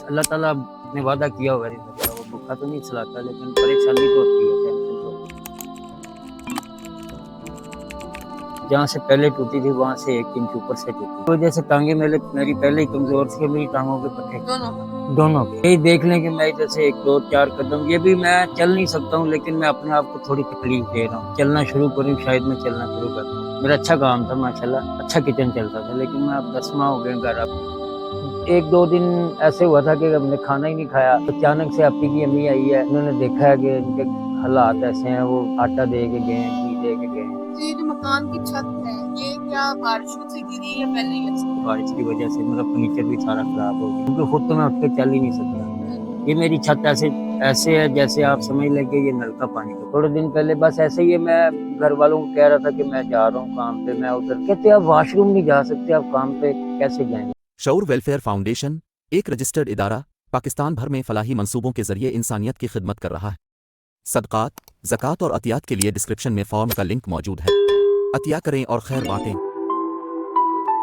اللہ تعالیٰ نے وعدہ کیا ہوا ہے وہ بھوکا تو نہیں چلاتا لیکن پریشانی تو ہوتی ہے، ٹینشن تو ہوتی ہے۔ جہاں سے پہلے ٹوٹی تھی وہاں سے 1 انچ اوپر سے ٹوٹی، تو جیسے ٹانگیں میری پہلے ہی کمزور تھی، میری ٹانگوں کے پٹھے دونوں یہی دیکھ لیں کہ میں جیسے 1 2 4 قدم، یہ بھی میں چل نہیں سکتا ہوں لیکن میں اپنے آپ کو تھوڑی تکلیف دے رہا ہوں، چلنا شروع کروں شاید میں چلنا شروع کر دوں۔ میرا اچھا کام تھا ماشاءاللہ، اچھا کچن چلتا تھا، لیکن میں اب 10 ماہ ہو گئے گھر۔ اب 1 2 دن ایسے ہوا تھا کہ ہم نے کھانا ہی نہیں کھایا، اچانک سے آپی کی امی آئی ہے، انہوں نے دیکھا ہے کہ ان کے حالات ایسے ہیں، وہ آٹا دے کے گئے ہیں، گھی دے کے گئے ہیں۔ یہ جو مکان کی چھت ہے یہ کیا بارشوں سے گری یا پہلے ہی ایسے؟ بارش کی وجہ سے میرا فرنیچر بھی سارا خراب ہو گیا، کیونکہ خود تو میں اٹھ کے چل ہی نہیں سکتا۔ یہ میری چھت ایسے ہے جیسے آپ سمجھ لیں کہ یہ نل کا پانی کا۔ تھوڑے دن پہلے بس ایسے ہی میں گھر والوں کو کہہ رہا تھا کہ میں جا رہا ہوں کام پہ، میں ادھر کہتے آپ واش روم نہیں جا سکتے، آپ کام پہ کیسے جائیں گے؟ شعور ویلفیئر فاؤنڈیشن ایک رجسٹرڈ ادارہ پاکستان بھر میں فلاحی منصوبوں کے ذریعے انسانیت کی خدمت کر رہا ہے۔ صدقات، زکوٰۃ اور عطیات کے لیے ڈسکرپشن میں فارم کا لنک موجود ہے۔ عطیہ کریں اور خیر بانٹیں۔